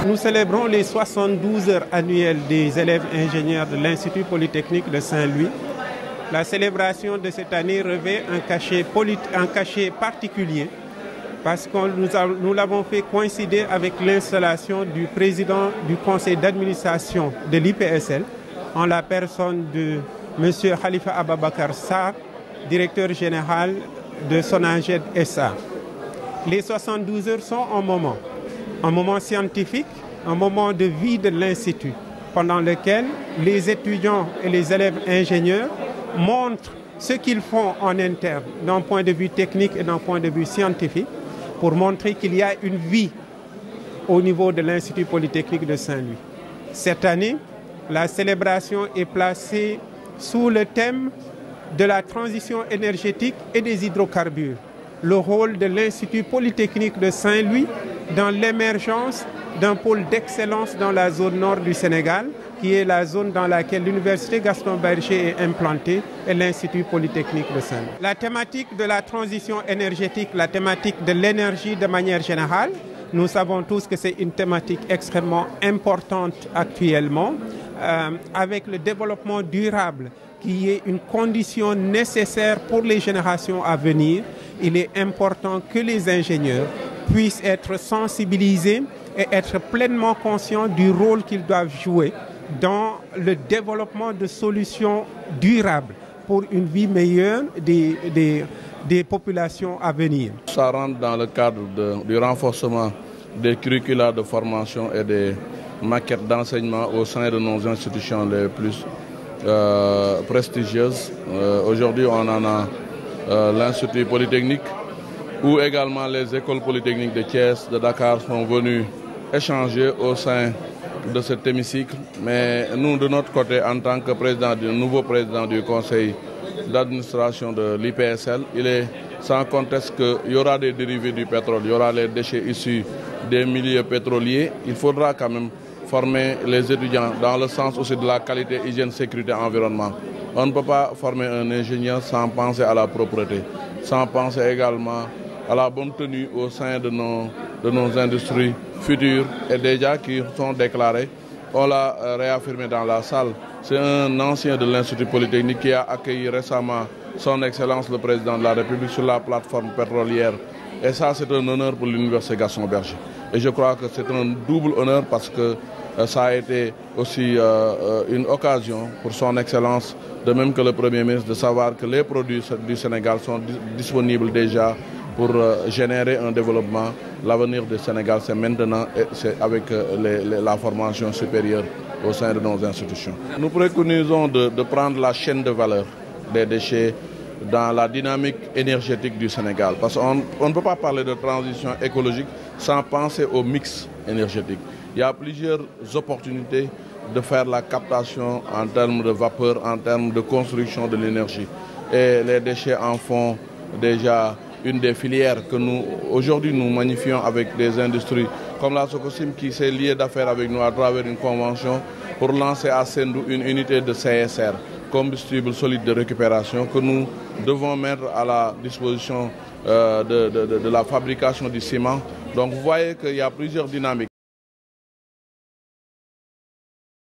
Nous célébrons les 72 heures annuelles des élèves ingénieurs de l'Institut Polytechnique de Saint-Louis. La célébration de cette année revêt un cachet particulier parce que nous l'avons fait coïncider avec l'installation du président du conseil d'administration de l'IPSL en la personne de M. Khalifa Ababakar Sarr, directeur général de Sonaged SA. Les 72 heures sont un moment scientifique, un moment de vie de l'Institut, pendant lequel les étudiants et les élèves ingénieurs montrent ce qu'ils font en interne d'un point de vue technique et d'un point de vue scientifique pour montrer qu'il y a une vie au niveau de l'Institut Polytechnique de Saint-Louis. Cette année, la célébration est placée sous le thème de la transition énergétique et des hydrocarbures. Le rôle de l'Institut Polytechnique de Saint-Louis dans l'émergence d'un pôle d'excellence dans la zone nord du Sénégal, qui est la zone dans laquelle l'Université Gaston Berger est implantée et l'Institut Polytechnique de Saint-Louis. La thématique de la transition énergétique, la thématique de l'énergie de manière générale, nous savons tous que c'est une thématique extrêmement importante actuellement, avec le développement durable qui est une condition nécessaire pour les générations à venir. Il est important que les ingénieurs puissent être sensibilisés et être pleinement conscients du rôle qu'ils doivent jouer dans le développement de solutions durables pour une vie meilleure des populations à venir. Ça rentre dans le cadre du renforcement des curricula de formation et des maquettes d'enseignement au sein de nos institutions les plus prestigieuses. Aujourd'hui, on en a l'Institut Polytechnique, où également les écoles polytechniques de Thiès, de Dakar sont venues échanger au sein de cet hémicycle. Mais nous, de notre côté, en tant que nouveau président du conseil d'administration de l'IPSL, il est sans conteste qu'il y aura des dérivés du pétrole, il y aura les déchets issus des milieux pétroliers. Il faudra quand même former les étudiants dans le sens aussi de la qualité, hygiène, sécurité, environnement. On ne peut pas former un ingénieur sans penser à la propreté, sans penser également à la bonne tenue au sein de nos industries futures et déjà qui sont déclarées. On l'a réaffirmé dans la salle. C'est un ancien de l'Institut Polytechnique qui a accueilli récemment son Excellence le Président de la République sur la plateforme pétrolière. Et ça, c'est un honneur pour l'Université Gaston Berger. Et je crois que c'est un double honneur parce que ça a été aussi une occasion pour son Excellence, de même que le Premier ministre, de savoir que les produits du Sénégal sont disponibles déjà pour générer un développement. L'avenir du Sénégal, c'est maintenant et c'est avec la formation supérieure au sein de nos institutions. Nous préconisons de prendre la chaîne de valeur des déchets dans la dynamique énergétique du Sénégal. Parce qu'on ne peut pas parler de transition écologique sans penser au mix énergétique. Il y a plusieurs opportunités de faire la captation en termes de vapeur, en termes de construction de l'énergie. Et les déchets en font déjà une des filières que nous, aujourd'hui, nous magnifions avec des industries comme la Socosim qui s'est liée d'affaires avec nous à travers une convention pour lancer à Sendou une unité de CSR, combustible solide de récupération, que nous devons mettre à la disposition de la fabrication du ciment. Donc vous voyez qu'il y a plusieurs dynamiques.